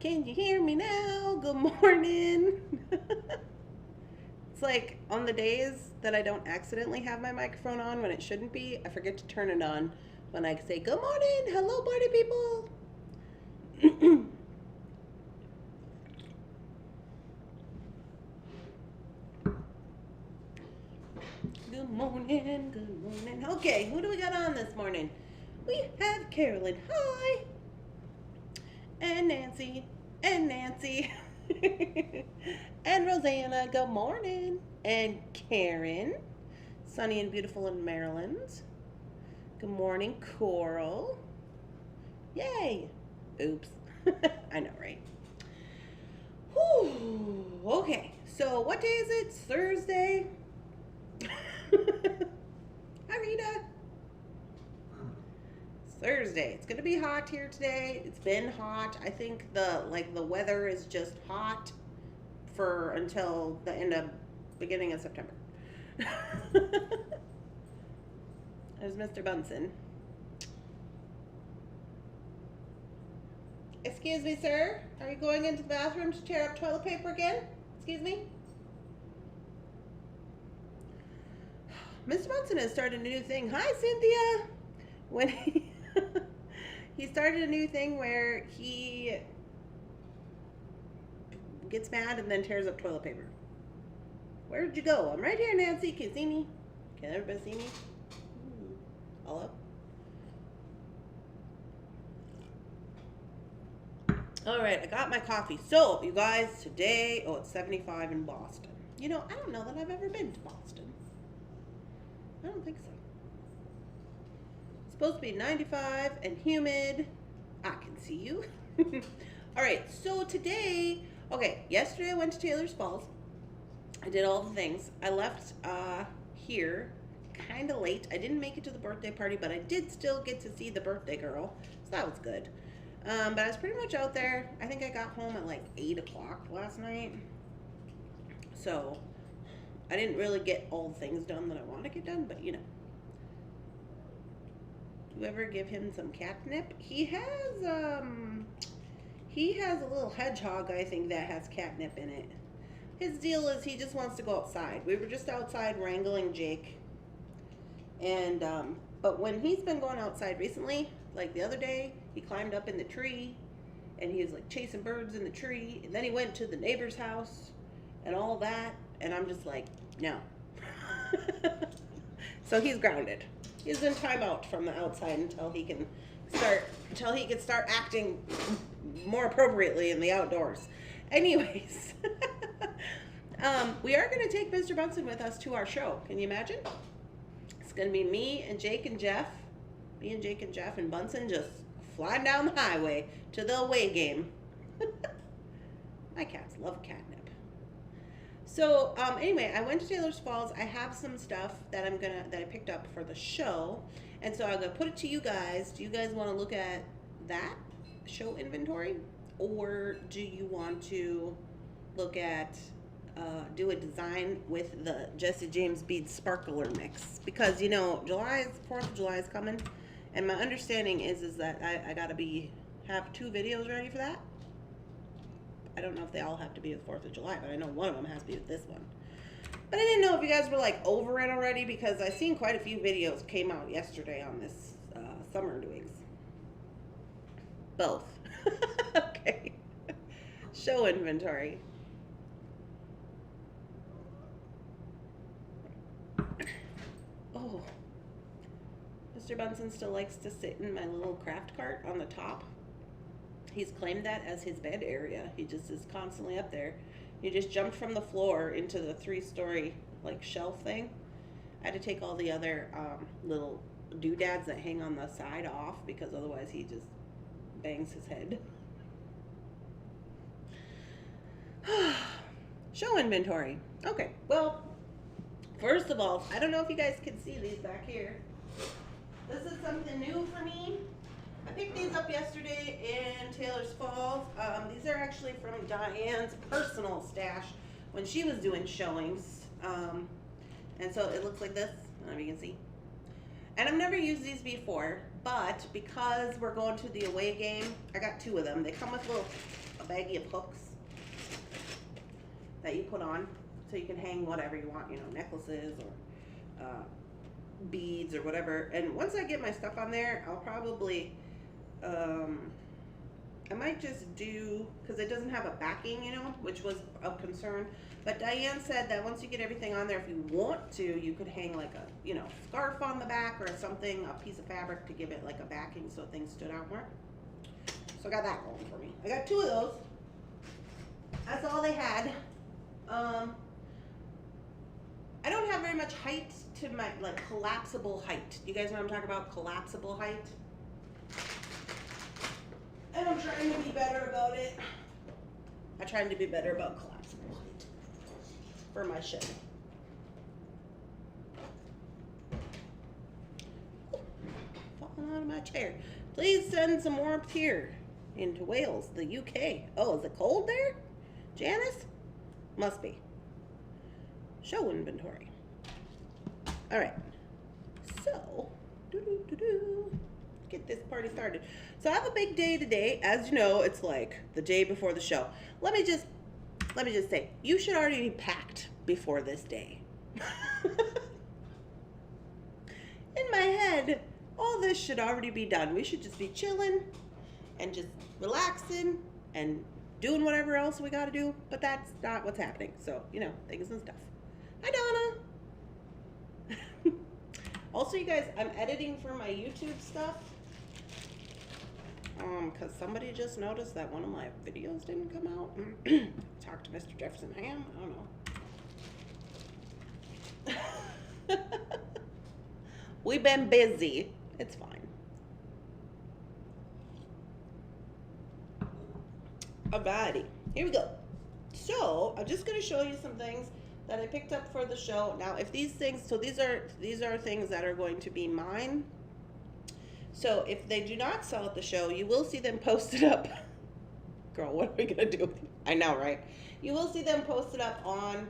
Can you hear me now? Good morning. It's like on the days that I don't accidentally have my microphone on when it shouldn't be, I forget to turn it on when I say good morning, hello party people. Good morning, good morning. Okay, who do we got on this morning? We have Carolyn, hi, and Nancy, and Rosanna, good morning, and Karen, sunny and beautiful in Maryland. Good morning, Coral. Yay! Oops. I know, right? Whew. Okay, so what day is it? It's Thursday. Hi, Rita. It's Thursday. It's gonna be hot here today. It's been hot. I think the weather is just hot for until the beginning of September. There's Mr. Bunsen. Excuse me, sir. Are you going into the bathroom to tear up toilet paper again? Excuse me? Mr. Bunsen has started a new thing. Hi, Cynthia. When he started a new thing where he gets mad and then tears up toilet paper. Where did you go? I'm right here, Nancy. Can you see me? Can everybody see me? All up. All right, I got my coffee. So, you guys, today, it's 75 in Boston. You know, I don't know that I've ever been to Boston. I don't think so. It's supposed to be 95 and humid. I can see you. All right, so today, yesterday I went to Taylor's Falls. I did all the things. I left here kind of late. I didn't make it to the birthday party, but I did still get to see the birthday girl, so that was good. But I was pretty much out there. I think I got home at like 8 o'clock last night. So I didn't really get all the things done that I want to get done, but you know. Do you ever give him some catnip? He has a little hedgehog, I think, that has catnip in it. His deal is he just wants to go outside. We were just outside wrangling Jake. And but when he's been going outside recently, like the other day, he climbed up in the tree and he was like chasing birds in the tree, and then he went to the neighbor's house and all that, and I'm just like, no. So he's grounded. He's in timeout from the outside until he can start acting more appropriately in the outdoors. Anyways, we are going to take Mr. Bunsen with us to our show. Can you imagine? It's going to be me and Jake and Jeff and Bunsen just flying down the highway to the away game. My cats love catnip. So anyway, I went to Taylor's Falls. I have some stuff that I picked up for the show, and so I'm gonna put it to you guys. Do you guys want to look at that show inventory, or do you want to look at do a design with the Jesse James bead sparkler mix? Because you know, 4th of July is coming, and my understanding is that I gotta have 2 videos ready for that. I don't know if they all have to be with 4th of July, but I know one of them has to be with this one. But I didn't know if you guys were like over it already, because I seen quite a few videos came out yesterday on this summer doings. Both. Okay. Show inventory. Oh. Mr. Bunsen still likes to sit in my little craft cart on the top. He's claimed that as his bed area. He just is constantly up there. He just jumped from the floor into the 3-story like shelf thing. I had to take all the other little doodads that hang on the side off, because otherwise he just bangs his head. Show inventory. Okay, well, first of all, I don't know if you guys can see these back here. This is something new for me. I picked these up yesterday in Taylor's Falls. These are actually from Diane's personal stash when she was doing showings. And so it looks like this. I don't know if you can see. And I've never used these before, but because we're going to the away game, I got 2 of them. They come with little baggie of hooks that you put on, so you can hang whatever you want, you know, necklaces or beads or whatever. And once I get my stuff on there, I'll probably, I might just do, because it doesn't have a backing, you know, which was of concern. But Diane said that once you get everything on there, if you want to, you could hang like a, you know, scarf on the back or something, a piece of fabric to give it like a backing so things stood out more. So I got that going for me. I got 2 of those. That's all they had. I don't have very much height to my, like, collapsible height. You guys know what I'm talking about? Collapsible height. And I'm trying to be better about it. I'm trying to be better about collapsible height for my ship. Falling out of my chair. Please send some warmth here into Wales, the UK. Oh, is it cold there? Janice? Must be. Show inventory. All right. So, get this party started. So I have a big day today. As you know, it's like the day before the show. Let me just say, you should already be packed before this day. In my head, all this should already be done. We should just be chilling and just relaxing and doing whatever else we got to do, but that's not what's happening. So, you know, things and stuff. Hi, Donna. Also, you guys, I'm editing for my YouTube stuff. Because somebody just noticed that one of my videos didn't come out. Talk to Mr. Jefferson Ham. I don't know. We've been busy. It's fine. Alrighty, here we go. So I'm just going to show you some things that I picked up for the show. Now, if these things, so these are things that are going to be mine. So if they do not sell at the show, you will see them posted up. Girl, what are we going to do? I know, right? You will see them posted up on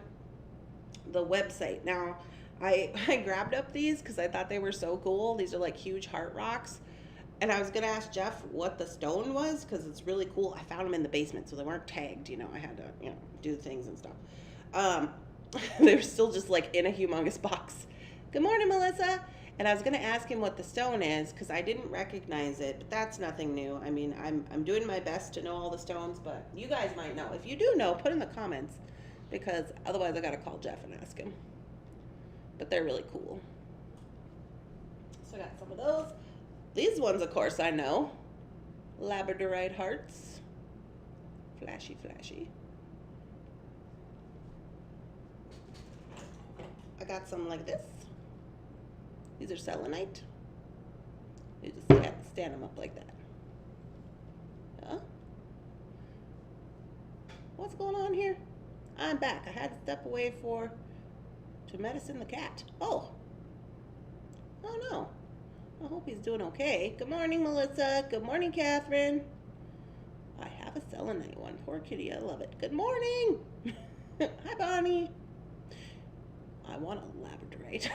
the website. Now, I grabbed up these because I thought they were so cool. These are like huge heart rocks. And I was going to ask Jeff what the stone was because it's really cool. I found them in the basement, so they weren't tagged. You know, I had to, you know, do things and stuff. They were still just like in a humongous box. Good morning, Melissa. And I was going to ask him what the stone is because I didn't recognize it, but that's nothing new. I mean, I'm doing my best to know all the stones, but you guys might know. If you do know, put in the comments because otherwise I got to call Jeff and ask him. But they're really cool. So I got some of those. These ones, of course, I know. Labradorite hearts. Flashy, flashy. I got some like this. These are selenite. You just stand them up like that. Huh? What's going on here? I'm back. I had to step away to medicine the cat. Oh no. I hope he's doing okay. Good morning, Melissa. Good morning, Catherine. I have a selenite one. Poor kitty. I love it. Good morning. Hi, Bonnie. I want a labradorite.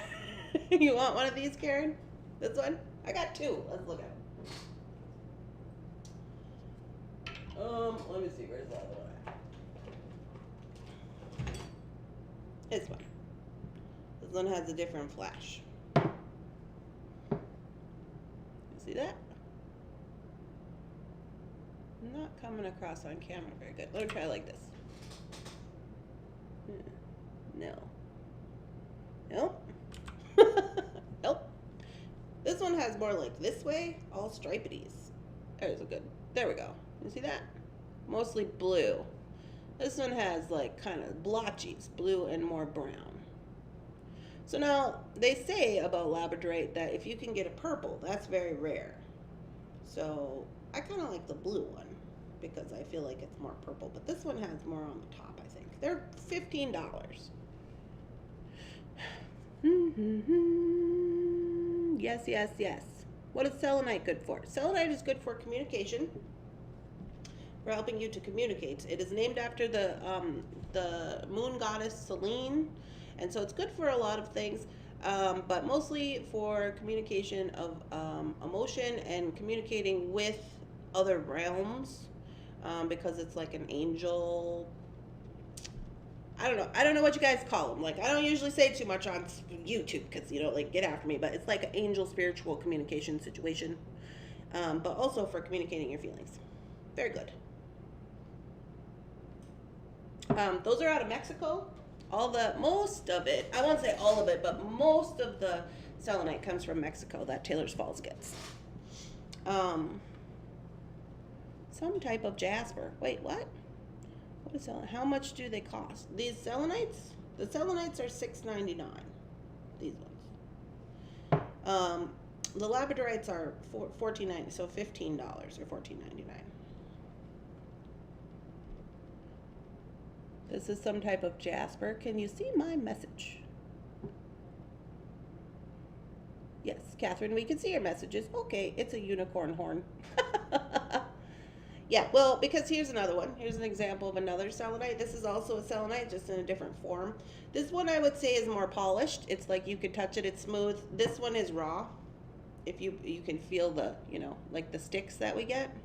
You want one of these, Karen? This one? I got 2. Let's look at them. Let me see. Where's the other one? This one. This one has a different flash. See that? Not coming across on camera very good. Let me try like this. No. Nope. Nope. This one has more like this way, all stripities. There's a good, there we go. You see that? Mostly blue. This one has like kind of blotchies, blue and more brown. So now, they say about labradorite that if you can get a purple, that's very rare. So, I kind of like the blue one because I feel like it's more purple. But this one has more on the top, I think. They're $15. Yes, yes, yes. What is selenite good for? Selenite is good for communication. For helping you to communicate. It is named after the moon goddess Selene. And so it's good for a lot of things, but mostly for communication of emotion and communicating with other realms. because it's like an angel. I don't know. I don't know what you guys call them. Like, I don't usually say too much on YouTube because you don't like get after me. But it's like an angel spiritual communication situation, but also for communicating your feelings. Very good. Those are out of Mexico. Most of it, I won't say all of it, but most of the selenite comes from Mexico that Taylor's Falls gets. Some type of jasper. Wait, what? What is selenite? How much do they cost? These selenites? The selenites are $6.99. These ones. The labradorites are $14.90, so $15 or $14.99. This is some type of jasper. Can you see my message? Yes, Catherine, we can see your messages. Okay, it's a unicorn horn. Yeah, well, because here's another one. Here's an example of another selenite. This is also a selenite, just in a different form. This one I would say is more polished. It's like you could touch it, it's smooth. This one is raw. If you can feel the, like the sticks that we get.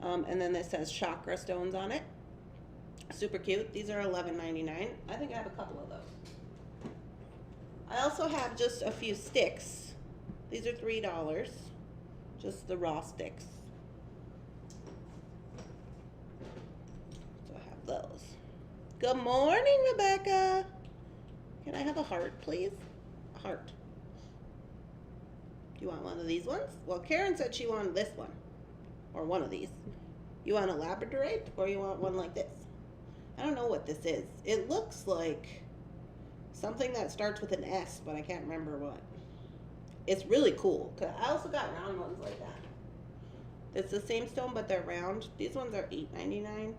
And then this has chakra stones on it. Super cute. These are $11.99. I think I have a couple of those. I also have just a few sticks. These are $3. Just the raw sticks. So I have those. Good morning, Rebecca. Can I have a heart, please? A heart. Do you want one of these ones? Well, Karen said she wanted this one. Or one of these. You want a labradorite or you want one like this? I don't know what this is. It looks like something that starts with an S, but I can't remember what. It's really cool. Cause I also got round ones like that. It's the same stone, but they're round. These ones are $8.99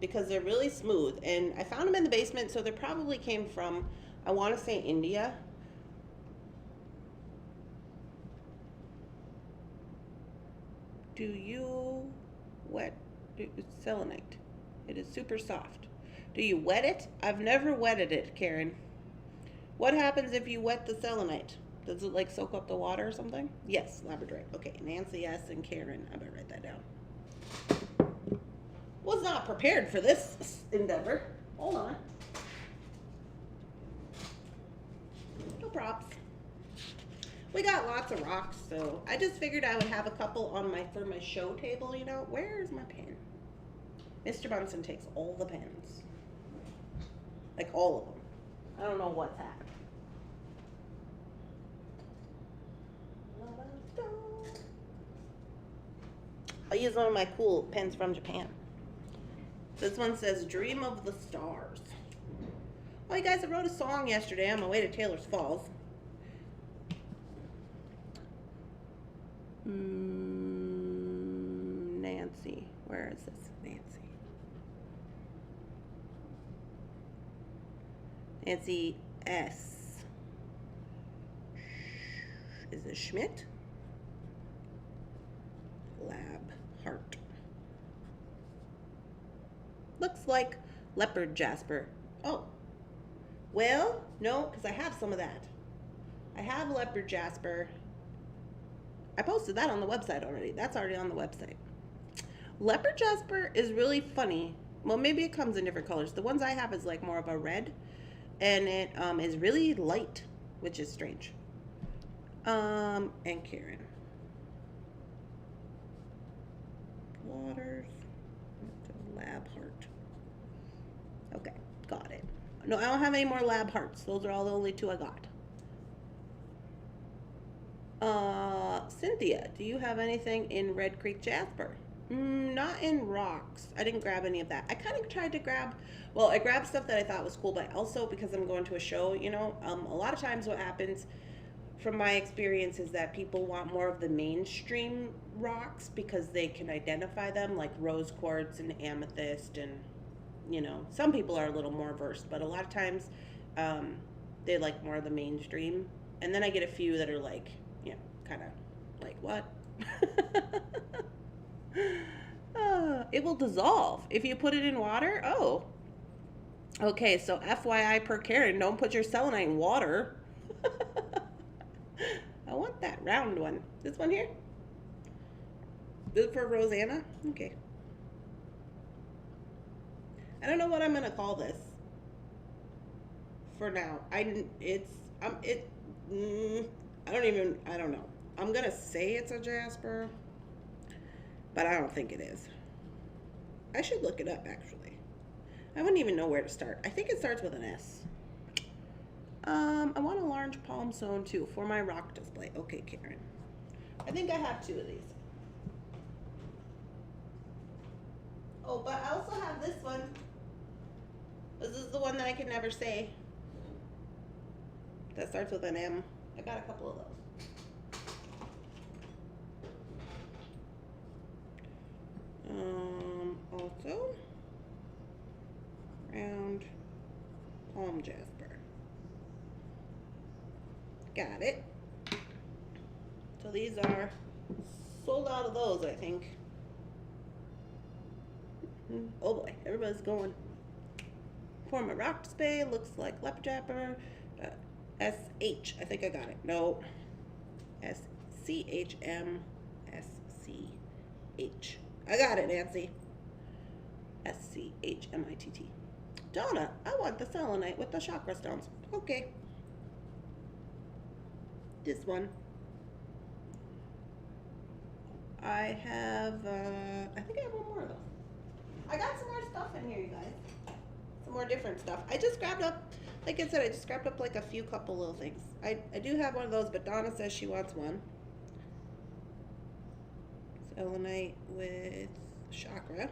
because they're really smooth. And I found them in the basement, so they probably came from, I want to say, India. Do you wet selenite? It is super soft. Do you wet it? I've never wetted it, Karen. What happens if you wet the selenite? Does it like soak up the water or something? Yes, labradorite. Okay, Nancy, yes, and Karen. I better write that down. Was not prepared for this endeavor. Hold on. No props. We got lots of rocks, so I just figured I would have a couple on for my show table, Where's my pen? Mr. Bunsen takes all the pens. Like all of them. I don't know what's happening. I'll use one of my cool pens from Japan. This one says, Dream of the Stars. Oh, you guys, I wrote a song yesterday on my way to Taylor's Falls. Nancy. Where is this? Nancy S. Is it Schmidt? Lab Heart. Looks like leopard jasper. Oh. Well, no, because I have some of that. I have leopard jasper. I posted that on the website already. That's already on the website. Leopard jasper is really funny. Well, maybe it comes in different colors. The ones I have is like more of a red. And it is really light, which is strange. And Karen. Waters. Lab heart. Okay, got it. No, I don't have any more lab hearts. Those are all the only two I got. Cynthia, do you have anything in Red Creek Jasper? Not in rocks. I didn't grab any of that. I kind of tried to grab, I grabbed stuff that I thought was cool, but also because I'm going to a show, a lot of times what happens from my experience is that people want more of the mainstream rocks because they can identify them, like rose quartz and amethyst, and some people are a little more versed, but a lot of times they like more of the mainstream. And then I get a few that are like, kind of like, what? It will dissolve if you put it in water. Oh, okay. So FYI per Karen, don't put your selenite in water. I want that round one. This one here. Is it for Rosanna? Okay. I don't know what I'm gonna call this for now. I don't know. I'm gonna say it's a Jasper, but I don't think it is. I should look it up actually. I wouldn't even know where to start. I think it starts with an S. I want a large palm stone too for my rock display. Okay, Karen. I think I have 2 of these. Oh, but I also have this one. This is the one that I can never say. That starts with an M. I got a couple of those. Also, round palm jasper. Got it. So these are sold out of those, I think. Oh boy, everybody's going. For my rock display, looks like leopard japper. SH, I think I got it. No. SCHM SCH. I got it, Nancy. SCHMITT. Donna, I want the selenite with the chakra stones. Okay. This one. I have, I think I have one more of those. I got some more stuff in here, you guys. Some more different stuff. I just grabbed up, like I said, I just grabbed up like a few couple little things. I do have one of those, but Donna says she wants one. Selenite with chakra.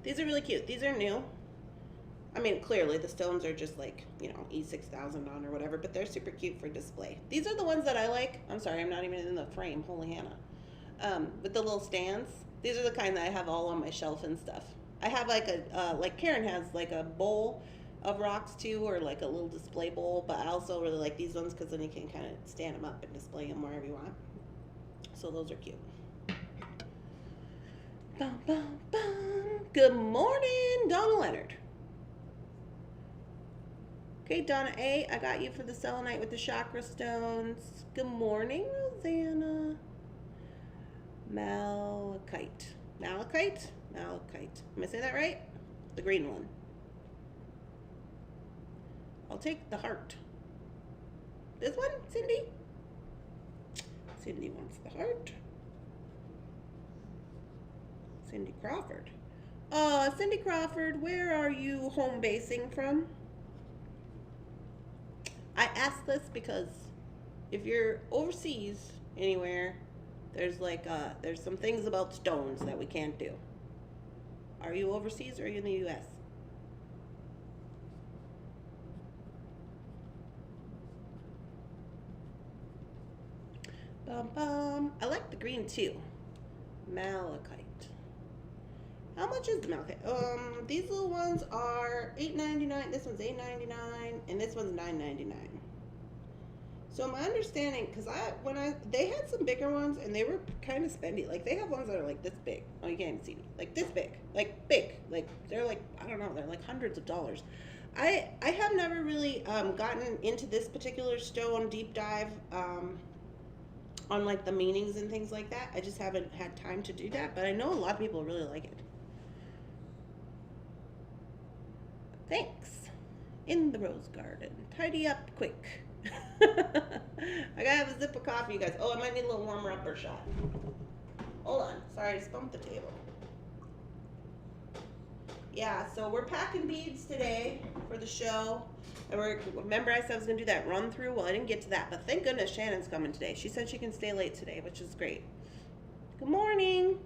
These are really cute. These are new. I mean, clearly the stones are just like, you know, E6000 on or whatever, but they're super cute for display. These are the ones that I like. I'm sorry, I'm not even in the frame. Holy Hannah. With the little stands. These are the kind that I have all on my shelf and stuff. I have like a, like Karen has like a bowl of rocks too, or like a little display bowl, but I also really like these ones because then you can kind of stand them up and display them wherever you want. So those are cute. Bum, bum, bum. Good morning, Donna Leonard. Okay, Donna A, I got you for the selenite with the chakra stones. Good morning, Rosanna. Malachite. Malachite? Malachite. Am I saying that right? The green one. I'll take the heart. This one, Cindy? Cindy wants the heart. Cindy Crawford. Cindy Crawford, where are you home basing from? I ask this because if you're overseas anywhere, there's like there's some things about stones that we can't do. Are you overseas or are you in the U.S.? Bum bum. I like the green too. Malachite. How much is the malachite? These little ones are $8.99. This one's $8.99, and this one's $9.99. So my understanding, because they had some bigger ones, and they were kind of spendy. Like they have ones that are like this big. Oh, you can't even see me. Like this big, like big. Like they're like, I don't know, they're like hundreds of dollars. I have never really gotten into this particular stone deep dive on like the meanings and things like that. I just haven't had time to do that, but I know a lot of people really like it. Thanks. In the rose garden. Tidy up quick. I gotta have a sip of coffee, you guys. Oh, I might need a little warmer upper shot. Hold on. Sorry, I just bumped the table. Yeah, so we're packing beads today for the show. And remember I said I was going to do that run through? Well, I didn't get to that, but thank goodness Shannon's coming today. She said she can stay late today, which is great. Good morning.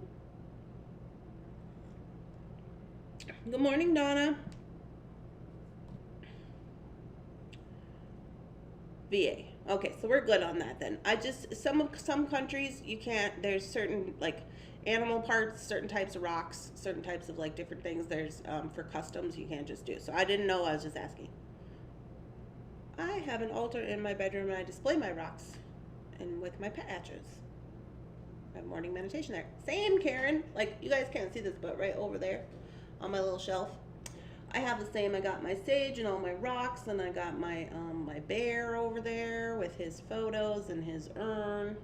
Good morning, Donna. VA. Okay, so we're good on that then. Some countries you can't, there's certain like animal parts, certain types of rocks, certain types of like different things. There's for customs you can't just do. So I didn't know, I was just asking. I have an altar in my bedroom and I display my rocks and with my patches. I have morning meditation there. Same, Karen. Like you guys can't see this, but right over there on my little shelf. I have the same. I got my sage and all my rocks, and I got my my bear over there with his photos and his urn.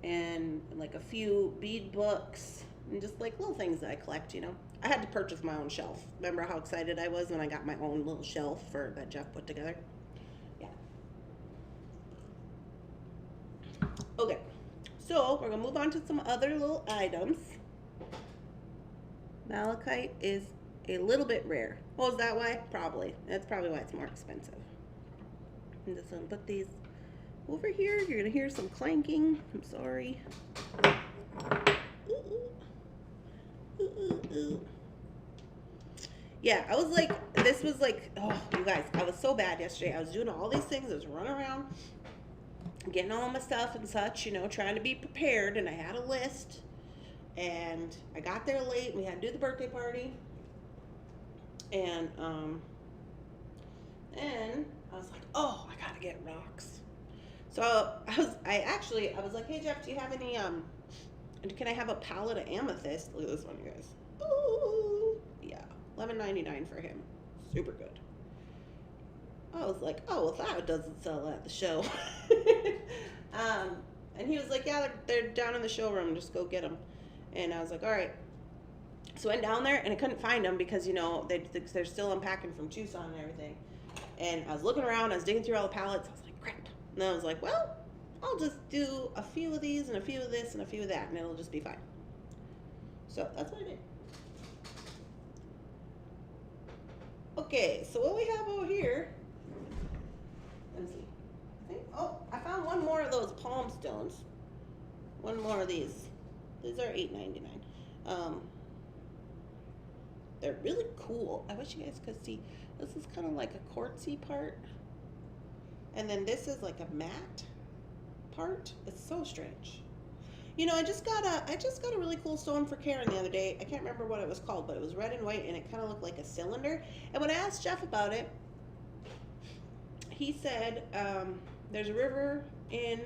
and like a few bead books and just like little things that I collect, you know. I had to purchase my own shelf. Remember how excited I was when I got my own little shelf for that Jeff put together? Yeah. Okay. So we're gonna move on to some other little items. Malachite is a little bit rare. Oh, is that why? Probably. That's probably why it's more expensive. I'm just gonna put these over here. You're gonna hear some clanking. I'm sorry. Yeah, I was like, this was like, oh, you guys, I was so bad yesterday. I was doing all these things. I was running around, getting all my stuff and such, you know, trying to be prepared. And I had a list. And I got there late. And we had to do the birthday party. And I was like, oh, I gotta get rocks. So I was like, hey Jeff, do you have any can I have a pallet of amethyst? Look at this one, you guys. Ooh, yeah, $11.99 for him. Super good. I was like, oh, well, that doesn't sell at the show. And he was like, yeah, they're down in the showroom. Just go get them. And I was like, all right. So I went down there and I couldn't find them because, you know, they're still unpacking from Tucson and everything. And I was looking around, I was digging through all the pallets. I was like, crap. And I was like, well, I'll just do a few of these and a few of this and a few of that, and it'll just be fine. So that's what I did. Okay, so what we have over here, let me see. Oh, I found one more of those palm stones. One more of these. These are $8.99. They're really cool. I wish you guys could see. This is kind of like a quartzy part. And then this is like a matte part. It's so strange. You know, I just got a really cool stone for Karen the other day. I can't remember what it was called, but it was red and white and it kind of looked like a cylinder. And when I asked Jeff about it, he said there's a river in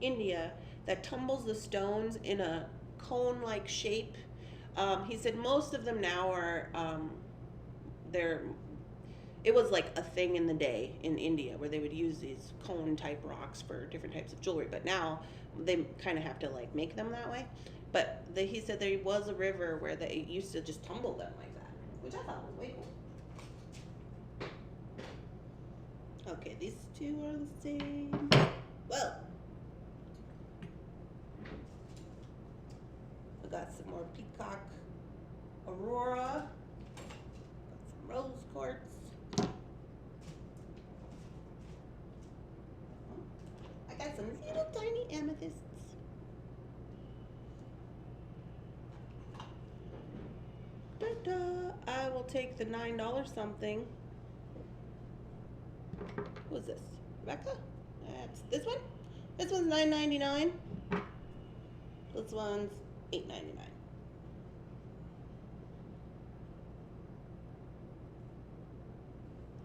India that tumbles the stones in a cone-like shape. He said most of them now are it was like a thing in the day in India where they would use these cone type rocks for different types of jewelry, but now they kind of have to like make them that way. But he said there was a river where they used to just tumble them like that, which I thought was way cool. Okay, these two are the same. Well, I got some more peacock aurora, got some rose quartz. I got some little tiny amethysts. Da-da. I will take the $9 something. What's this? Rebecca? That's this one? This one's $9.99. This one's $8.99.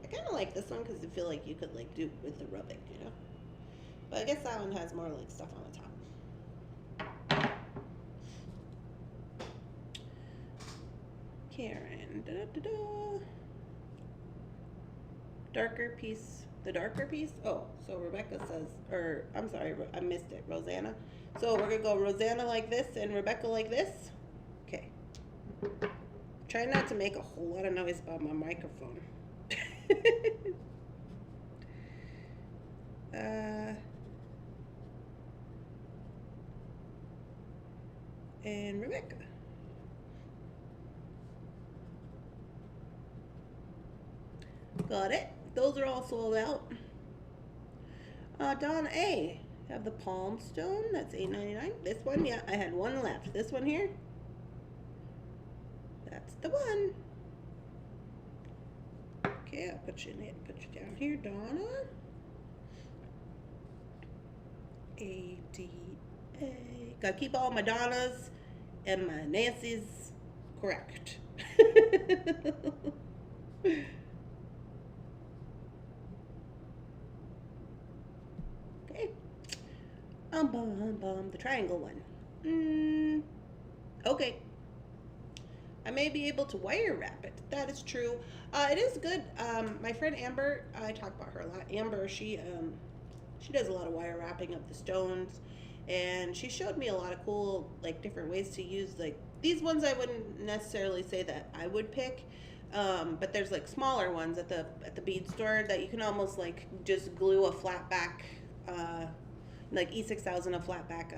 I kind of like this one because I feel like you could like do with the rubbing, you know? But I guess that one has more like stuff on the top. Karen, da-da-da-da. Darker piece, the darker piece. Oh, so Rebecca says, or I'm sorry, I missed it, Rosanna. So we're gonna go Rosanna like this and Rebecca like this. Okay. Try not to make a whole lot of noise about my microphone. And Rebecca. Got it. Those are all sold out. Donna A. Have the palm stone. That's $8.99. This one, yeah, I had one left. This one here. That's the one. Okay, I'll put you in and put you down here, Donna. A-D-A. Gotta keep all my Donnas and my Nancy's correct. Okay. The triangle one. Okay. I may be able to wire wrap it. That is true. It is good. My friend Amber, I talk about her a lot. Amber, she does a lot of wire wrapping of the stones and she showed me a lot of cool, like, different ways to use, like, these ones I wouldn't necessarily say that I would pick, but there's like smaller ones at the bead store that you can almost like just glue a flat back, like E6000, a flat back,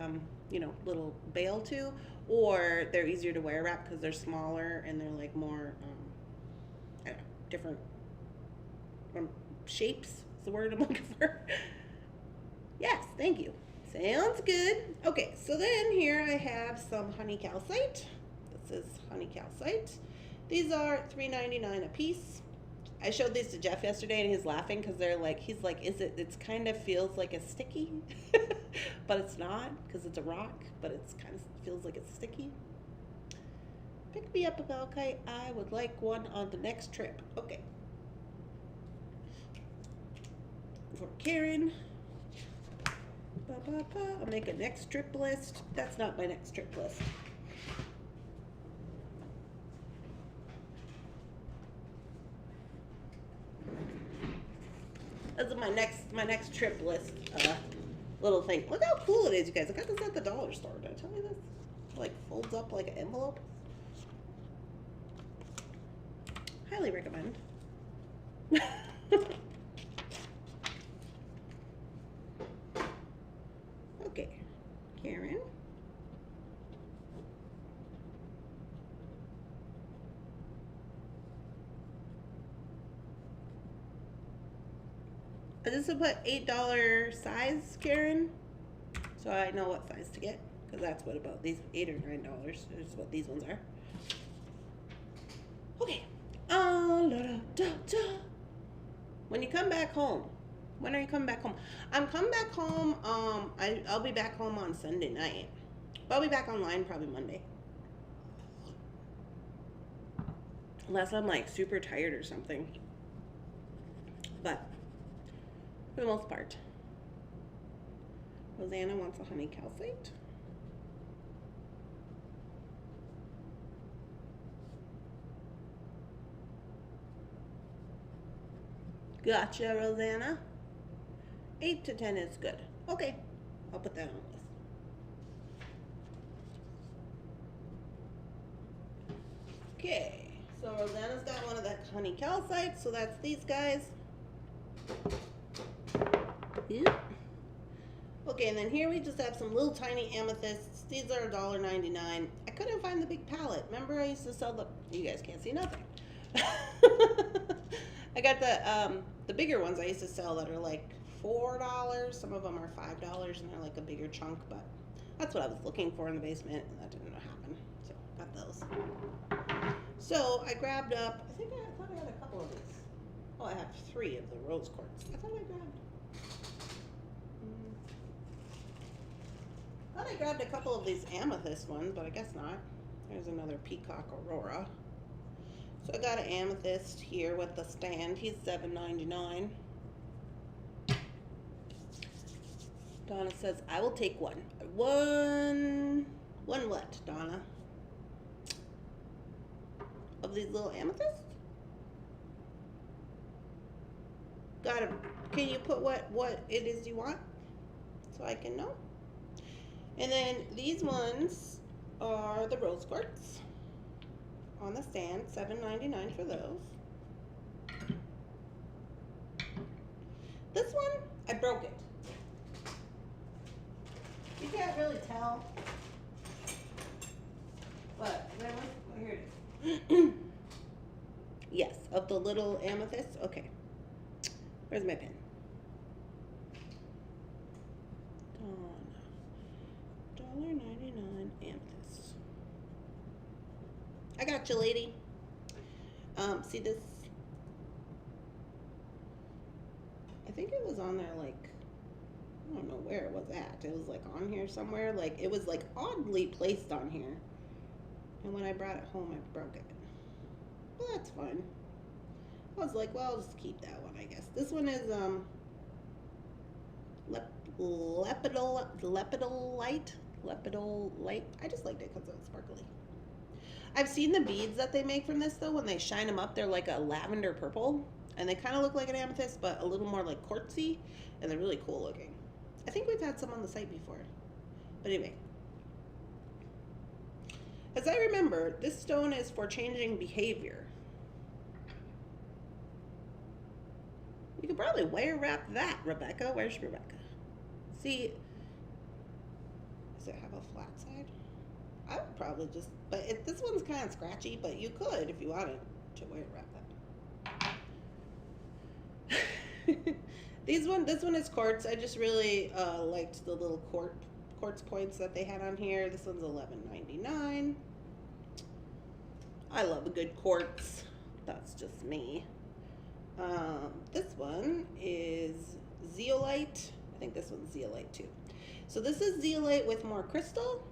little bail to, or they're easier to wear wrap because they're smaller and they're like more, I don't know, different shapes is the word I'm looking for. Yes, thank you. Sounds good. Okay, so then here I have some honey calcite. This is honey calcite. These are $3.99 a piece. I showed these to Jeff yesterday and he's laughing because he's like, it's kind of feels like a sticky, but it's not because it's a rock, but it's kind of feels like it's sticky. Pick me up a Valkite. I would like one on the next trip. Okay. For Karen. I'll make a next trip list. That's not my next trip list. This is my next trip list little thing. Look how cool it is, you guys. I got this at the dollar store. Did I tell you this? It, like, folds up like an envelope. Highly recommend. Okay, Karen. This is about $8 size, Karen. So I know what size to get because that's what about these $8 or $9 is what these ones are. Okay. When you come back home. When are you coming back home? I'm coming back home. I'll be back home on Sunday night. I'll be back online probably Monday. Unless I'm like super tired or something. But for the most part. Rosanna wants a honey calcite. Gotcha, Rosanna. 8 to 10 is good. Okay, I'll put that on the list. Okay, so Rosanna's got one of the honey calcite, so that's these guys. Yep. Okay, and then here we just have some little tiny amethysts. These are $1.99. I couldn't find the big palette. Remember I used to sell the, you guys can't see nothing. I got the bigger ones I used to sell that are like $4. Some of them are $5 and they're like a bigger chunk, but that's what I was looking for in the basement and that didn't happen. So got those. So I grabbed up, I thought I had a couple of these. Oh, I have 3 of the rose quartz. I grabbed a couple of these amethyst ones, but I guess not. There's another peacock aurora. So I got an amethyst here with the stand. He's $7.99. Donna says, I will take one. One what, Donna? Of these little amethysts? Got him. Can you put what it is you want? So I can know. And then these ones are the rose quartz on the stand, $7.99 for those. This one, I broke it. You can't really tell, but here it is. Yes, of the little amethyst. Okay, where's my pen? $1.99 amethyst. I got you, lady. See this? I think it was on there, like, I don't know where it was at. It was like on here somewhere. Like it was like oddly placed on here. And when I brought it home, I broke it. Well, that's fine. I was like, well, I'll just keep that one, I guess. This one is lepidolite. I just liked it because it was sparkly. I've seen the beads that they make from this though. When they shine them up, they're like a lavender purple, and they kind of look like an amethyst, but a little more like quartzy, and they're really cool looking. I think we've had some on the site before. But anyway. As I remember, this stone is for changing behavior. You could probably wire wrap that, Rebecca. Where's Rebecca? See, does it have a flat side? I would probably just, but this one's kind of scratchy, but you could if you wanted to wire wrap that. This one is quartz. I just really liked the little quartz points that they had on here. This one's $11.99. I love a good quartz. That's just me. This one is zeolite. I think this one's zeolite too. So this is zeolite with more crystal.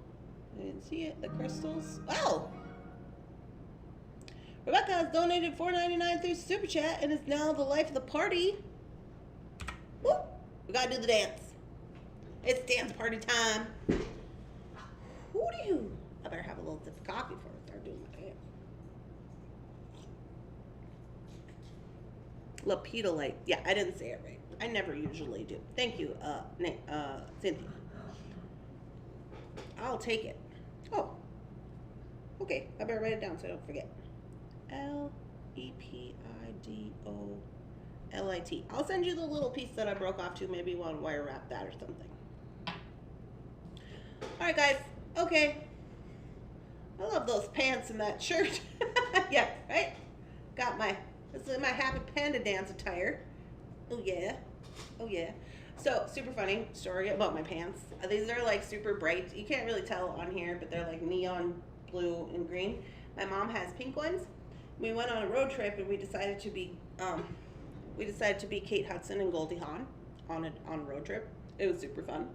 I didn't see it. The crystals. Oh! Rebecca has donated $4.99 through Super Chat and is now the life of the party. Woo! We gotta do the dance. It's dance party time. Who do you? I better have a little sip of coffee before I start doing my dance. Lepidolite. Yeah, I didn't say it right. I never usually do. Thank you, Cynthia. I'll take it. Oh. Okay, I better write it down so I don't forget. Lepidolite. I'll send you the little piece that I broke off too. Maybe you want to wire wrap that or something. Alright guys, okay. I love those pants and that shirt. Yeah, right? This is my Happy Panda Dance attire. Oh yeah. Oh yeah. So, super funny story about my pants. These are like super bright. You can't really tell on here, but they're like neon blue and green. My mom has pink ones. We went on a road trip and we decided to be Kate Hudson and Goldie Hawn on a road trip. It was super fun.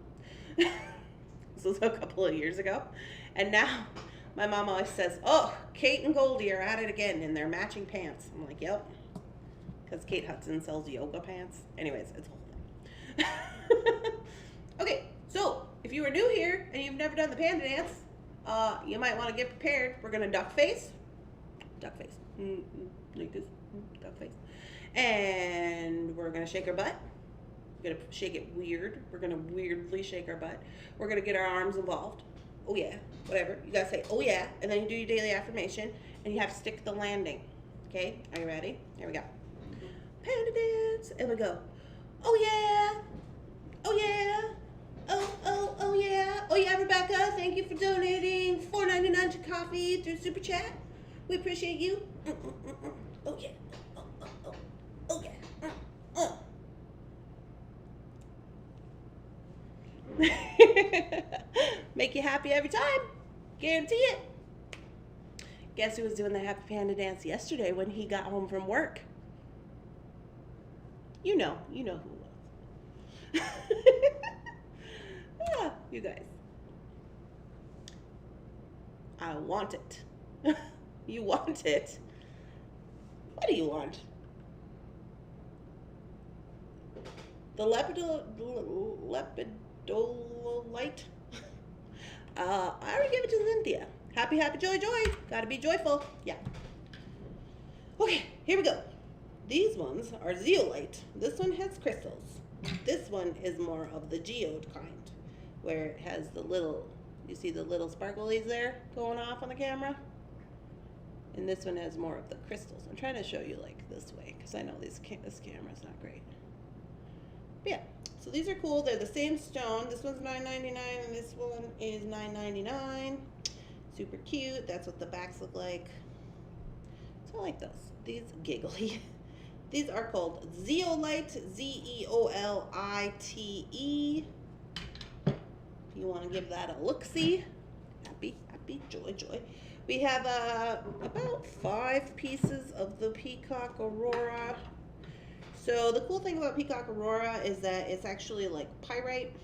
This was a couple of years ago. And now my mom always says, "Oh, Kate and Goldie are at it again in their matching pants." I'm like, "Yep." Because Kate Hudson sells yoga pants. Anyways, it's a whole thing. Okay, so if you are new here and you've never done the panda dance, you might want to get prepared. We're going to duck face. Like this. Duck face. And we're going to shake our butt. We're going to shake it weird. We're going to weirdly shake our butt. We're going to get our arms involved. Oh yeah, whatever. You got to say, oh yeah, and then you do your daily affirmation, and you have to stick the landing. Okay, are you ready? Here we go. Panda dance, and we go, oh yeah, oh yeah, oh yeah, oh yeah, Rebecca, thank you for donating $4.99 to coffee through Super Chat. We appreciate you. Oh yeah, oh yeah, Make you happy every time. Guarantee it. Guess who was doing the Happy Panda dance yesterday when he got home from work? You know who it was. Yeah, you guys. I want it. You want it. What do you want? The lepidolite. I already gave it to Cynthia. Happy, happy, joy, joy. Gotta be joyful. Yeah. Okay, here we go. These ones are zeolite. This one has crystals. This one is more of the geode kind, where it has the little, you see the little sparklies there going off on the camera? And this one has more of the crystals. I'm trying to show you like this way, because I know this camera's not great. But yeah, so these are cool. They're the same stone. This one's $9.99 and this one is $9.99. Super cute. That's what the backs look like. So I like those. These giggly. These are called zeolite, Zeolite. If you want to give that a look-see. Happy, happy, joy, joy. We have about 5 pieces of the Peacock Aurora. So the cool thing about Peacock Aurora is that it's actually like pyrite,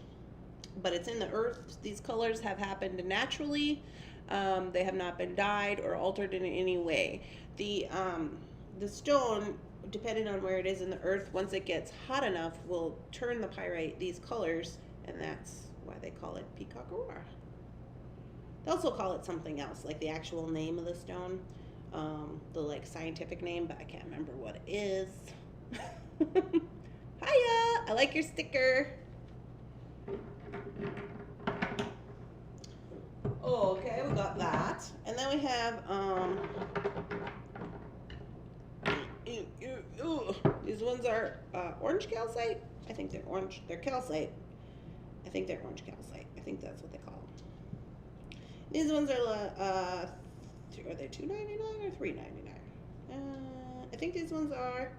but it's in the earth. These colors have happened naturally. They have not been dyed or altered in any way. The stone, depending on where it is in the earth, once it gets hot enough, will turn the pyrite these colors, and that's why they call it Peacock Aurora. They also call it something else, like the actual name of the stone, the like scientific name, but I can't remember what it is. Hiya! I like your sticker. Oh, okay, we got that. And then we have, these ones are orange calcite. I think they're orange. They're calcite. I think they're orange calcite. I think that's what they call them. These ones are they $2.99 or $3.99? I think these ones are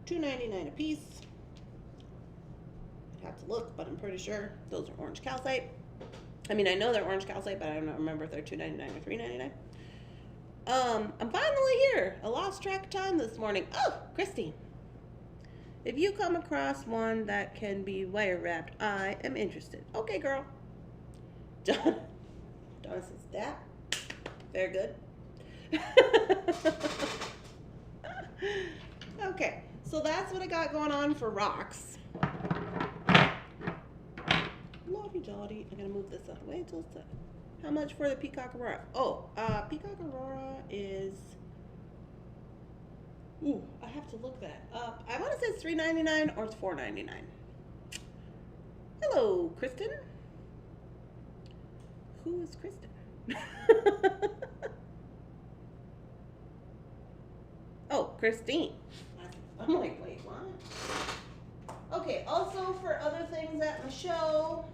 $2.99 a piece. I'd have to look, but I'm pretty sure those are orange calcite. I mean, I know they're orange calcite, but I don't remember if they're $2.99 or $3.99. I'm finally here. I lost track of time this morning. Oh, Christy. If you come across one that can be wire wrapped, I am interested. Okay, girl. Donna says that. Very good. Okay, so that's what I got going on for rocks. Lottie dottie. I'm gonna move this out of the way until it's done. How much for the Peacock Aurora? Oh, Peacock Aurora is. Ooh, I have to look that up. I want to say it's $3.99 or it's $4.99. Hello, Kristen. Who is Kristen? Oh, Christine. I'm like, wait, what? Okay, also for other things at my show,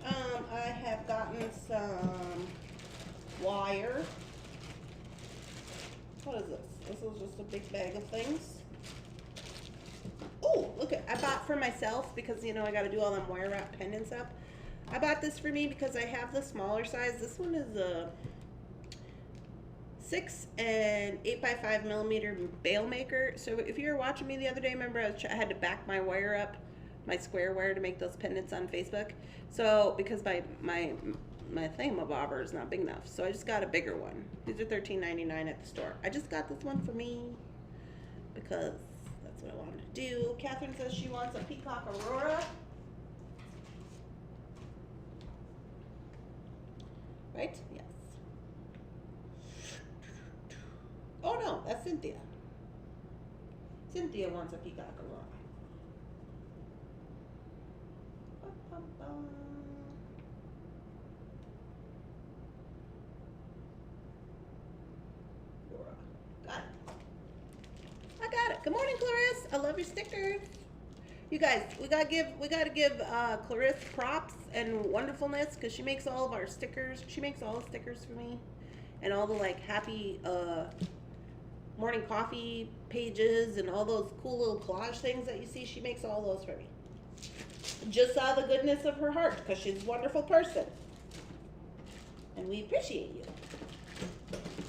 I have gotten some wire. What is this? This is just a big bag of things. Oh, look at, I bought for myself because, you know, I got to do all them wire wrap pendants up. I bought this for me because I have the smaller size. This one is a 6 and 8x5 millimeter bail maker. So if you were watching me the other day, remember I had to back my wire up, my square wire, to make those pendants on Facebook. So because my thingamabobber is not big enough, so I just got a bigger one. These are $13.99 at the store. I just got this one for me because that's what I wanted to do. Catherine says she wants a Peacock Aurora. Right? Yes. Oh no, that's Cynthia. Cynthia wants a Peacock Aurora. Got it. I got it. Good morning, Clarisse. I love your stickers. You guys, we gotta give Clarisse props and wonderfulness because she makes all of our stickers. She makes all the stickers for me, and all the like happy morning coffee pages and all those cool little collage things that you see. She makes all those for me. Just saw the goodness of her heart because she's a wonderful person, and we appreciate you.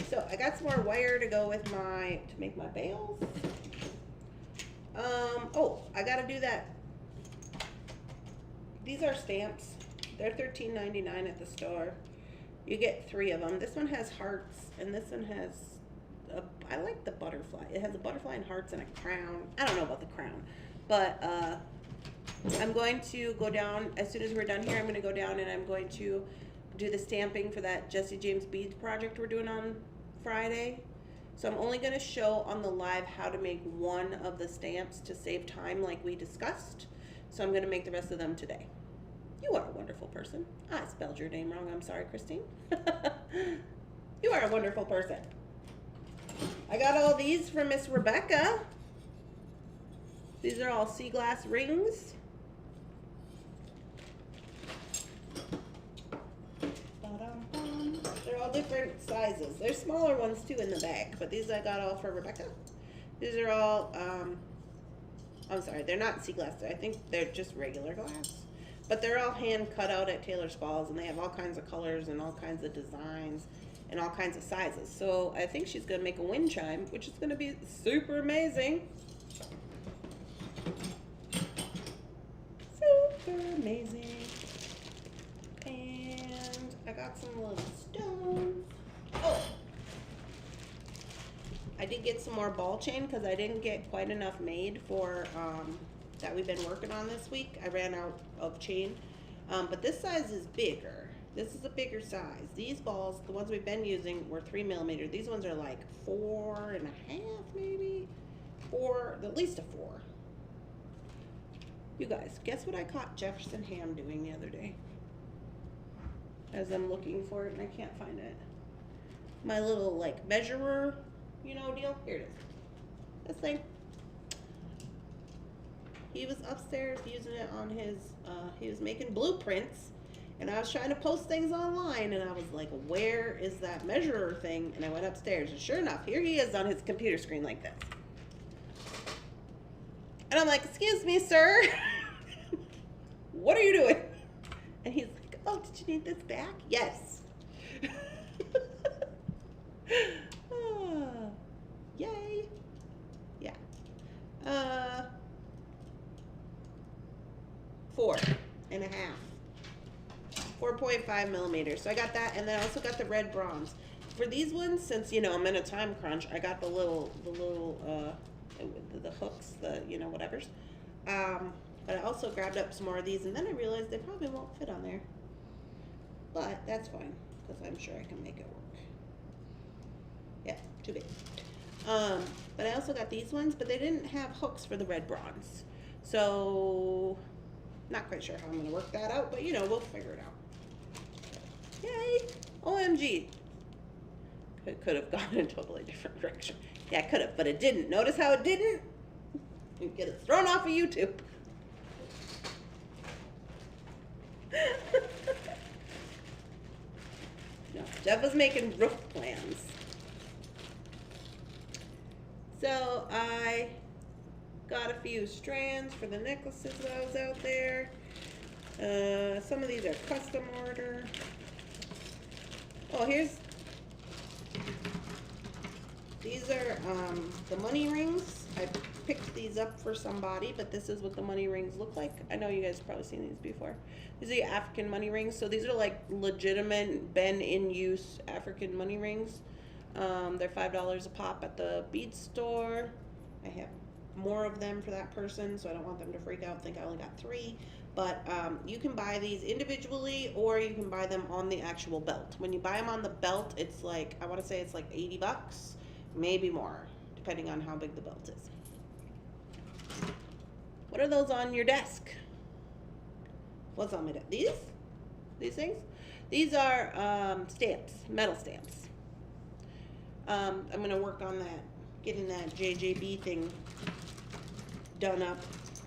So I got some more wire to go with to make my bales. Oh, I gotta do that. These are stamps. They're $13.99 at the store. You get 3 of them. This one has hearts, and this one has I like the butterfly. It has a butterfly and hearts and a crown. I don't know about the crown, but I'm going to go down as soon as we're done here. I'm going to go down and I'm going to do the stamping for that Jesse James beads project we're doing on Friday. So I'm only going to show on the live how to make one of the stamps to save time like we discussed. So I'm going to make the rest of them today. You are a wonderful person. I spelled your name wrong. I'm sorry, Christine. You are a wonderful person. I got all these from Miss Rebecca. These are all sea glass rings. They're all different sizes. There's smaller ones too in the bag, but these I got all for Rebecca. These are all, I'm sorry, they're not sea glass. I think they're just regular glass. But they're all hand cut out at Taylor's Falls, and they have all kinds of colors and all kinds of designs and all kinds of sizes. So I think she's going to make a wind chime, which is going to be super amazing. Super amazing. And I got some little stones. Oh! I did get some more ball chain because I didn't get quite enough made for that we've been working on this week. I ran out of chain. But this size is bigger. This is a bigger size. These balls, the ones we've been using, were 3 millimeter. These ones are like 4.5, maybe? 4, at least a 4. You guys, guess what I caught Jefferson Ham doing the other day? as I'm looking for it and I can't find it. My little like measurer, you know, deal. Here it is. This thing. He was upstairs using it on his, he was making blueprints, and I was trying to post things online, and I was like, where is that measurer thing? And I went upstairs, and sure enough, here he is on his computer screen like this. And I'm like, excuse me, sir. What are you doing? And he's like, oh, did you need this back? Yes. Yay. Yeah. 4.5. 4.5 millimeters. So I got that, and then I also got the red bronze. For these ones, since you know I'm in a time crunch, I got the hooks, the you know whatevers. But I also grabbed up some more of these, and then I realized they probably won't fit on there. But that's fine, because I'm sure I can make it work. Yeah, too big. But I also got these ones, but they didn't have hooks for the red bronze. So, not quite sure how I'm going to work that out, but you know, we'll figure it out. Yay! OMG! Could have gone in a totally different direction. Yeah, I could have, but it didn't. Notice how it didn't? You get it thrown off of YouTube. No, Jeff was making roof plans. So I got a few strands for the necklaces that I was out there. Some of these are custom order. Oh, these are the money rings. I picked these up for somebody, but this is what the money rings look like. I know you guys have probably seen these before. These are the African money rings. So these are like legitimate, been in use African money rings. They're $5 a pop at the bead store. I have more of them for that person, so I don't want them to freak out and think I only got 3. But you can buy these individually, or you can buy them on the actual belt. When you buy them on the belt, it's like, I want to say it's like 80 bucks, maybe more, depending on how big the belt is. What are those on your desk? What's on my desk? These things? These are stamps, metal stamps. I'm going to work on that, getting that JJB thing done up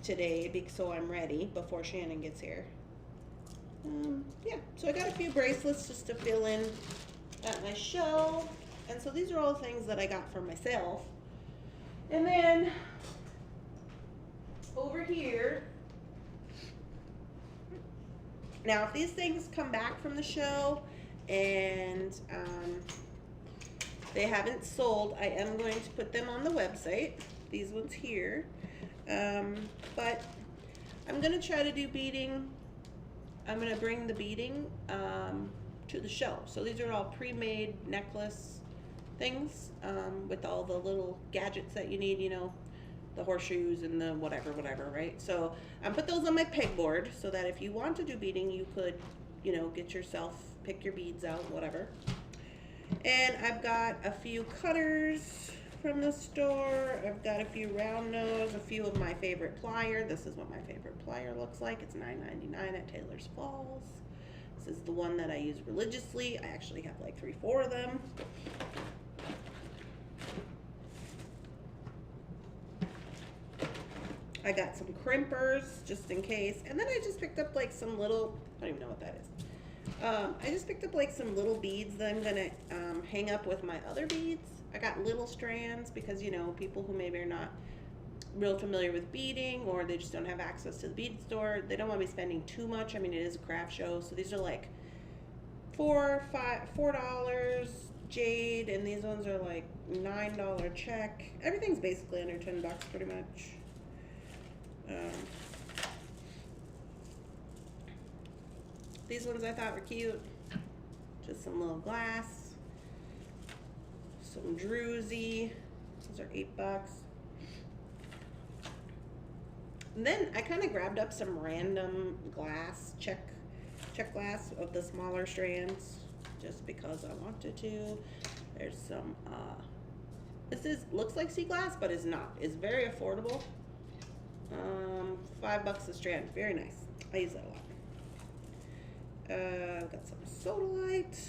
today, so I'm ready before Shannon gets here. Yeah, so I got a few bracelets just to fill in at my show. And so these are all things that I got for myself. And then over here, now if these things come back from the show and they haven't sold, I am going to put them on the website, these ones here. But I'm going to try to do beading. I'm going to bring the beading to the show. So these are all pre-made necklace things with all the little gadgets that you need, you know, the horseshoes and the whatever, right? So I put those on my pegboard so that if you want to do beading, you could, you know, get yourself, pick your beads out, whatever. And I've got a few cutters from the store. I've got a few round nose, a few of my favorite plier. This is what my favorite plier looks like. It's $9.99 at Taylor's Falls. This is the one that I use religiously. I actually have like 3-4 of them. I got some crimpers just in case. And then I just picked up like some little, I don't even know what that is. I just picked up like some little beads that I'm gonna hang up with my other beads. I got little strands because, you know, people who maybe are not real familiar with beading, or they just don't have access to the bead store, they don't want to be spending too much. I mean, it is a craft show, so these are like $4 jade, and these ones are like $9 check. Everything's basically under 10 bucks pretty much. These ones I thought were cute. Just some little glass. Some druzy. Those are $8. And then I kind of grabbed up some random glass, check glass of the smaller strands, just because I wanted to. There's some, looks like sea glass, but is not. It's very affordable. $5 a strand, very nice. I use that a lot. Got some sodalite.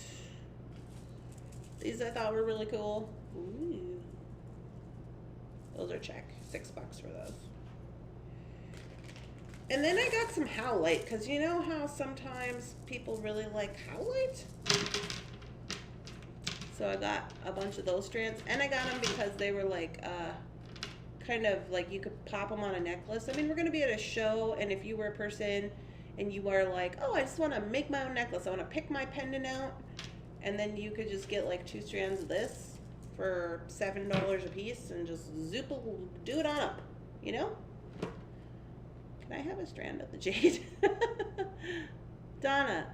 These I thought were really cool. Ooh. Those are check. $6 for those. And then I got some howlite, because you know how sometimes people really like howlite? So I got a bunch of those strands, and I got them because they were like, kind of like you could pop them on a necklace. I mean, we're going to be at a show, and if you were a person and you are like, oh, I just want to make my own necklace, I want to pick my pendant out, and then you could just get like 2 strands of this for $7 a piece and just do it on up, you know? Can I have a strand of the jade? Donna,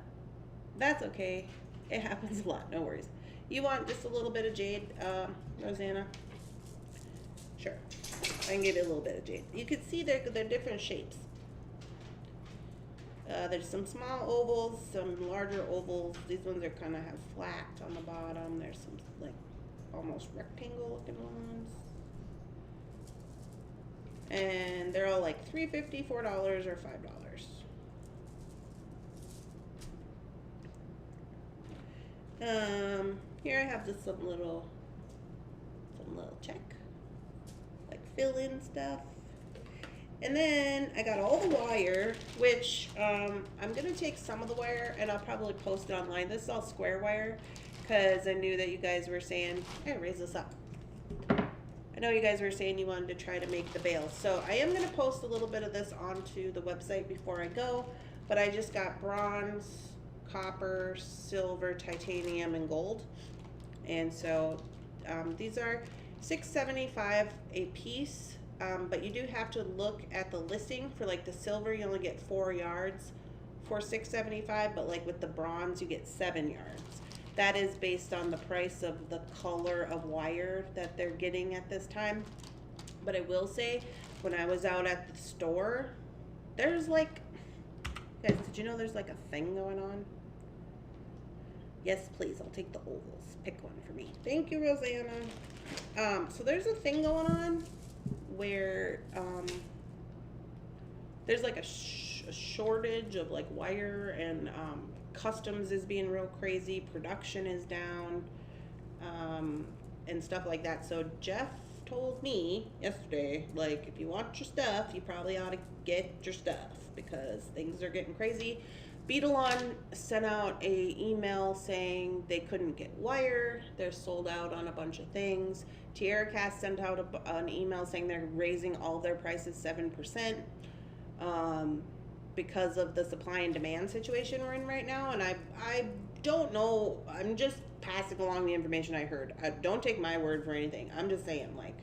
that's okay. It happens a lot, no worries. You want just a little bit of jade, Rosanna? Sure, I can give you a little bit of jade. You can see they're different shapes. There's some small ovals, some larger ovals. These ones are kind of have flat on the bottom. There's some like almost rectangle looking ones. And they're all like $3.50, $4, or $5. Here I have just some little check, like fill-in stuff. And then I got all the wire, which I'm gonna take some of the wire and I'll probably post it online. This is all square wire because I knew that you guys were saying, hey, raise this up. I know you guys were saying you wanted to try to make the bales. So I am gonna post a little bit of this onto the website before I go, but I just got bronze, copper, silver, titanium, and gold. And so these are $6.75 a piece. But you do have to look at the listing. For like the silver, you only get 4 yards for $6.75, but like with the bronze, you get 7 yards. That is based on the price of the color of wire that they're getting at this time. But I will say, when I was out at the store, there's like, guys, did you know there's like a thing going on? Yes, please, I'll take the ovals. Pick one for me. Thank you, Rosanna. So there's a thing going on where there's like a shortage of like wire, and customs is being real crazy, production is down, and stuff like that. So Jeff told me yesterday, like, if you want your stuff, you probably ought to get your stuff because things are getting crazy. Beadalon sent out a email saying they couldn't get wire. They're sold out on a bunch of things. TierraCast sent out an email saying they're raising all their prices 7% because of the supply and demand situation we're in right now. And I don't know. I'm just passing along the information I heard. Don't take my word for anything. I'm just saying, like,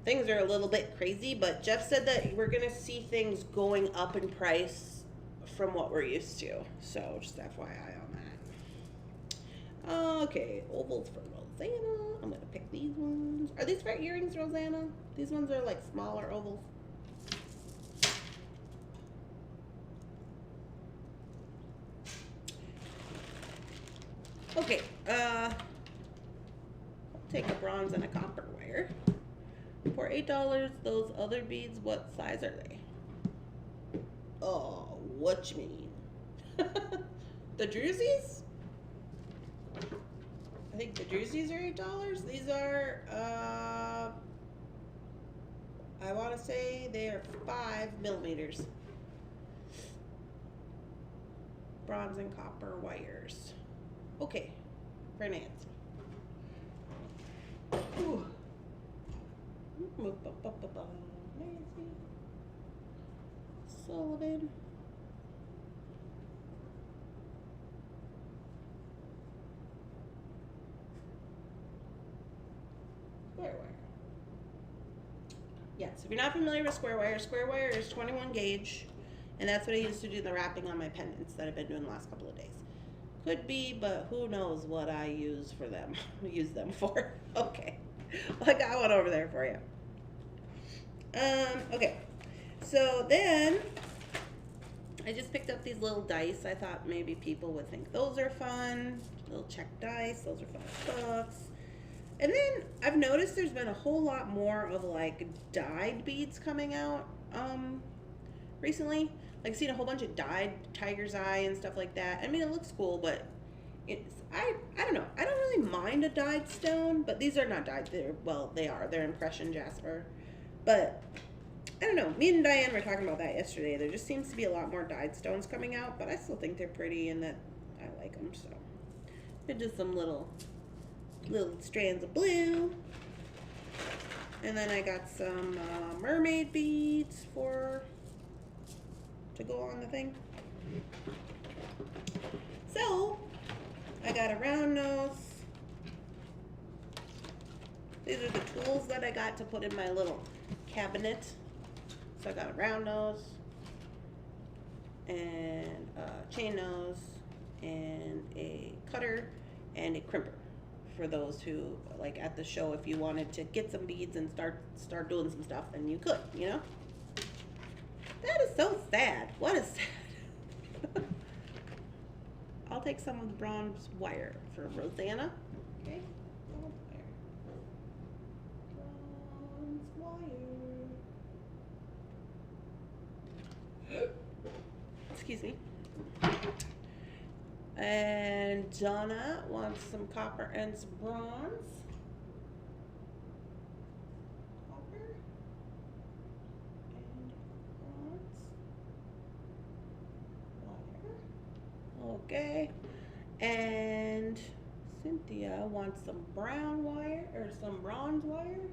things are a little bit crazy. But Jeff said that we're going to see things going up in price from what we're used to. So just FYI on that. Okay, ovals for Rosanna. I'm gonna pick these ones. Are these for earrings, Rosanna? These ones are like smaller ovals. Okay, I'll take a bronze and a copper wire. For $8, those other beads, what size are they? Oh, what you mean? The drusies? I think the drusies are $8. These are, I want to say they are 5 millimeters. Bronze and copper wires. Okay, for Nancy. Ooh. Nancy. Sullivan. Square wire. Yeah, so if you're not familiar with square wire is 21 gauge, and that's what I used to do the wrapping on my pendants that I've been doing the last couple of days. Could be, but who knows what I use for them, use them for. Okay, I got one over there for you. Okay, so then I just picked up these little dice. I thought maybe people would think those are fun. Little check dice, those are $5. And then I've noticed there's been a whole lot more of like dyed beads coming out recently. Like, seen a whole bunch of dyed tiger's eye and stuff like that. I mean, it looks cool, but I don't know. I don't really mind a dyed stone, but these are not dyed. They're impression jasper. But I don't know. Me and Diane were talking about that yesterday. There just seems to be a lot more dyed stones coming out, but I still think they're pretty and that I like them. So did just some little strands of blue, and then I got some mermaid beads to go on the thing. So I got a round nose. These are the tools that I got to put in my little cabinet. So I got a round nose and a chain nose and a cutter and a crimper for those who, like, at the show, if you wanted to get some beads and start doing some stuff, then you could, you know? That is so sad. What is sad? I'll take some of the bronze wire for Rosanna. Okay, bronze wire. Excuse me. And Donna wants some copper and some bronze. Copper and bronze wire. Okay. And Cynthia wants some brown wire or some bronze wire.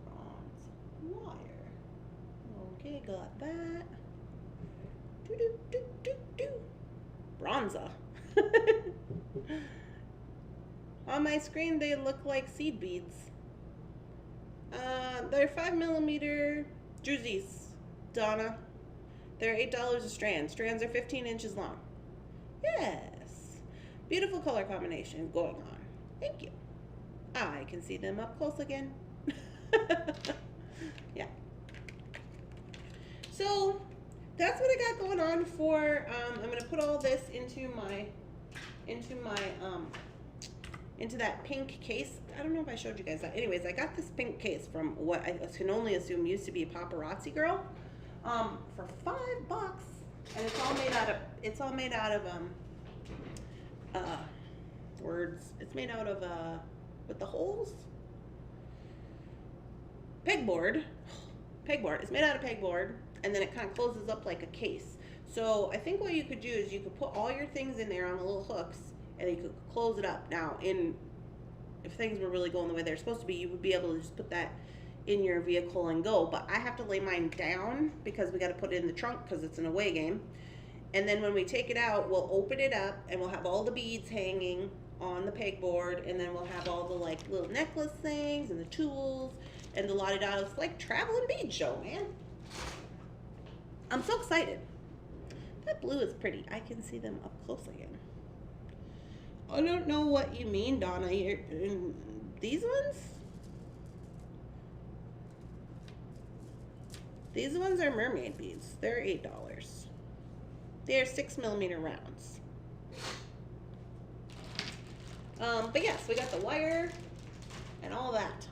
Bronze wire. Okay, got that. Bronza. On my screen, they look like seed beads. They're 5mm druzies, Donna. They're $8 a strand. Strands are 15 inches long. Yes. Beautiful color combination going on. Thank you. I can see them up close again. Yeah. So that's what I got going on for, I'm going to put all this into that pink case. I don't know if I showed you guys that. Anyways, I got this pink case from what I can only assume used to be a paparazzi girl, for $5, and it's all made out of it's made out of with the holes, pegboard. It's made out of pegboard, and then it kind of closes up like a case. So I think what you could do is you could put all your things in there on the little hooks, and you could close it up. Now, if things were really going the way they're supposed to be, you would be able to just put that in your vehicle and go. But I have to lay mine down because we got to put it in the trunk because it's an away game. And then when we take it out, we'll open it up and we'll have all the beads hanging on the pegboard, and then we'll have all the like little necklace things and the tools and the la-di-da. It's like traveling bead show, man. I'm so excited. That blue is pretty. I can see them up close again. I don't know what you mean, Donna. These ones? These ones are mermaid beads. They're $8. They're 6mm rounds. But yes, we got the wire and all that.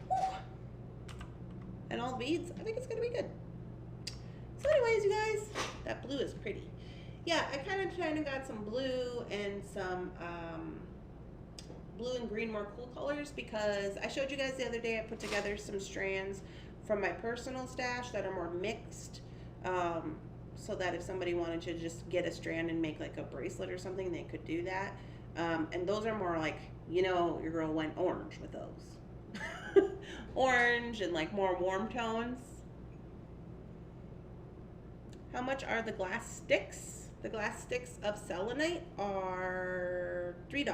Woo. And all the beads. I think it's gonna be good. So anyways, you guys, that blue is pretty. Yeah, I kind of got some blue and some blue and green more cool colors because I showed you guys the other day I put together some strands from my personal stash that are more mixed, so that if somebody wanted to just get a strand and make like a bracelet or something, they could do that. And those are more like, you know, your girl went orange with those. Orange and like more warm tones. How much are the glass sticks? The glass sticks of selenite are $3.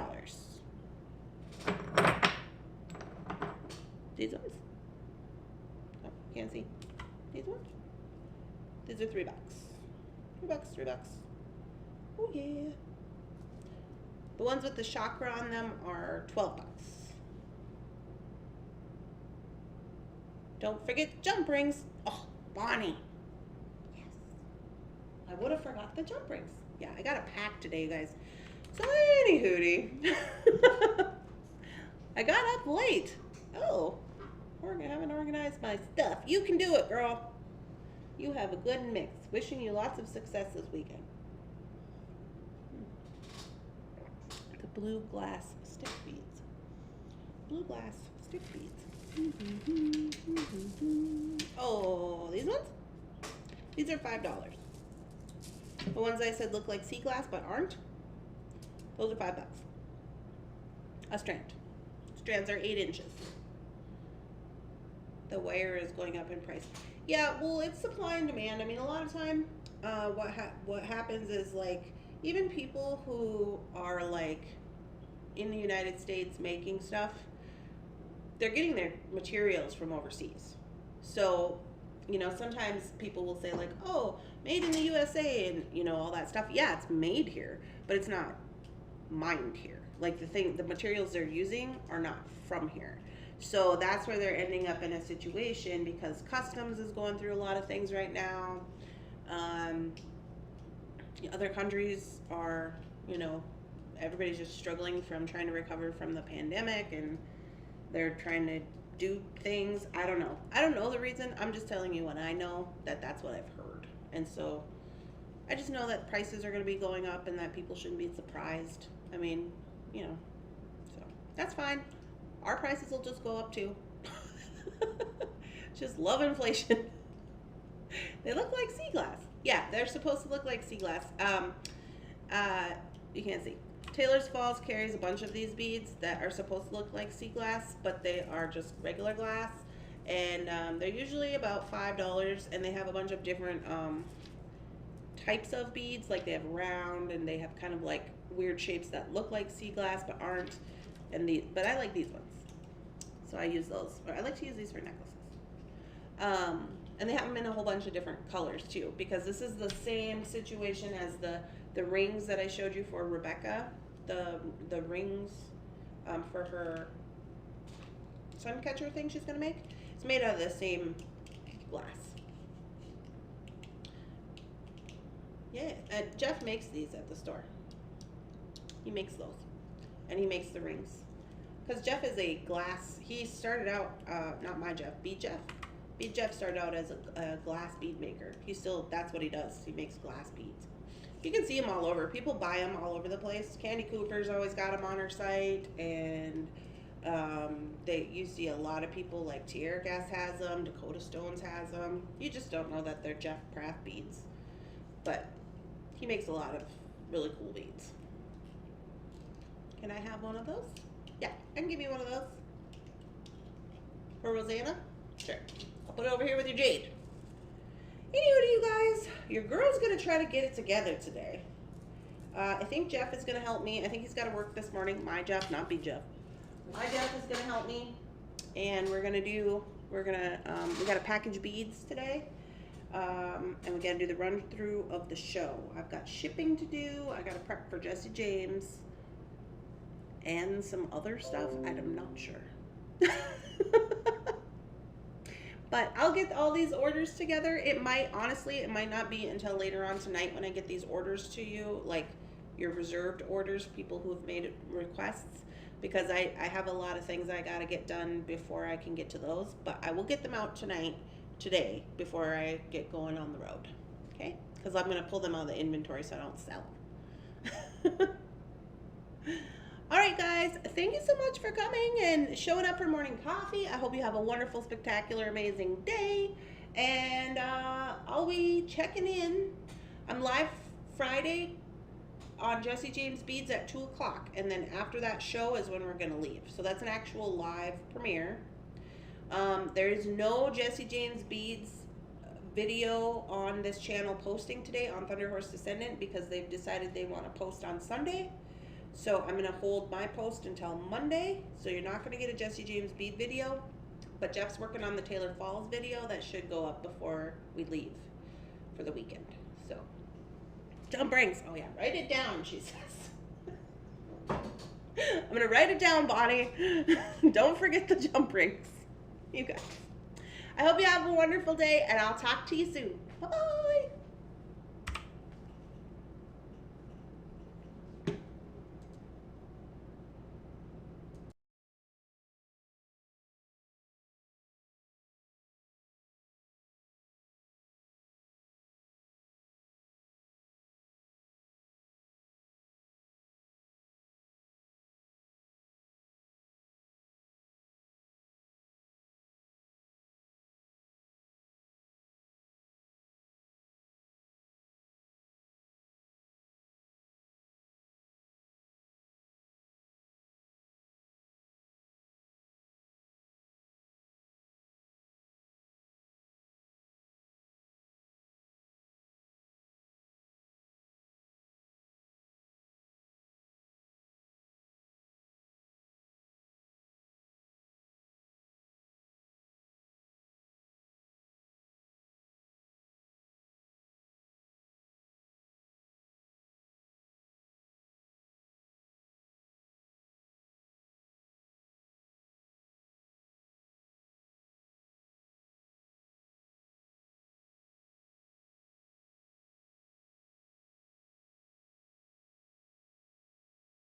These ones? Oh, can't see. These ones? These are $3. $3. Oh yeah. The ones with the chakra on them are $12. Don't forget jump rings. Oh, Bonnie. I would have forgot the jump rings. Yeah, I got a pack today, you guys. So anywhooty. I got up late. Oh, haven't organized my stuff. You can do it, girl. You have a good mix. Wishing you lots of success this weekend. The blue glass stick beads. Blue glass stick beads. Oh, these ones? These are $5. The ones I said look like sea glass but aren't, those are $5. A strand. Strands are 8 inches. The wire is going up in price. Yeah, well, it's supply and demand. I mean, a lot of time, what happens is, like, even people who are, like, in the United States making stuff, they're getting their materials from overseas. So, you know, sometimes people will say, like, oh, made in the USA and, you know, all that stuff. Yeah, it's made here, but it's not mined here. Like, the materials they're using are not from here. So that's where they're ending up in a situation, because customs is going through a lot of things right now. Other countries are, you know, everybody's just struggling from trying to recover from the pandemic, and they're trying to do things. I don't know the reason. I'm just telling you what I know, that's what I've heard. And so I just know that prices are going to be going up and that people shouldn't be surprised. I mean, you know, so that's fine. Our prices will just go up too. Just love inflation. They look like sea glass. Yeah, they're supposed to look like sea glass. You can't see. Taylor's Falls carries a bunch of these beads that are supposed to look like sea glass, but they are just regular glass. And they're usually about $5, and they have a bunch of different types of beads. Like, they have round, and they have kind of like weird shapes that look like sea glass but aren't. But I like these ones, so I use those. Or I like to use these for necklaces. And they have them in a whole bunch of different colors too, because this is the same situation as the rings that I showed you for Rebecca. The rings for her sun catcher thing she's gonna make. It's made out of the same glass. Yeah, Jeff makes these at the store. He makes those. And he makes the rings. Because Jeff is a glass, he started out, not my Jeff, Bead Jeff. Bead Jeff started out as a glass bead maker. That's what he does. He makes glass beads. You can see them all over. People buy them all over the place. Candy Cooper's always got them on her site. And you see a lot of people, like Tierra Gas has them, Dakota Stones has them. You just don't know that they're Jeff Pratt beads. But he makes a lot of really cool beads. Can I have one of those? Yeah, I can give you one of those. For Rosanna? Sure. I'll put it over here with your jade. Anyway, you guys, your girl's going to try to get it together today. I think Jeff is going to help me. I think he's got to work this morning. My Jeff, not B Jeff. My Jeff is going to help me. And we got to package beads today. And we got to do the run through of the show. I've got shipping to do. I got to prep for Jesse James. And some other stuff. I'm not sure. But I'll get all these orders together. Honestly, it might not be until later on tonight when I get these orders to you, like your reserved orders, people who have made requests, because I have a lot of things I gotta get done before I can get to those. But I will get them out today, before I get going on the road. Okay? Because I'm gonna pull them out of the inventory so I don't sell them. All right, guys, thank you so much for coming and showing up for morning coffee. I hope you have a wonderful, spectacular, amazing day. And I'll be checking in. I'm live Friday on Jesse James Beads at 2 o'clock. And then after that show is when we're going to leave. So that's an actual live premiere. There is no Jesse James Beads video on this channel posting today on Thunderhorse Descendant, because they've decided they want to post on Sunday. So I'm going to hold my post until Monday. So you're not going to get a Jesse James bead video. But Jeff's working on the Taylor Falls video that should go up before we leave for the weekend. So, jump rings. Oh yeah, write it down, she says. I'm going to write it down, Bonnie. Don't forget the jump rings. You guys. I hope you have a wonderful day, and I'll talk to you soon. Bye-bye.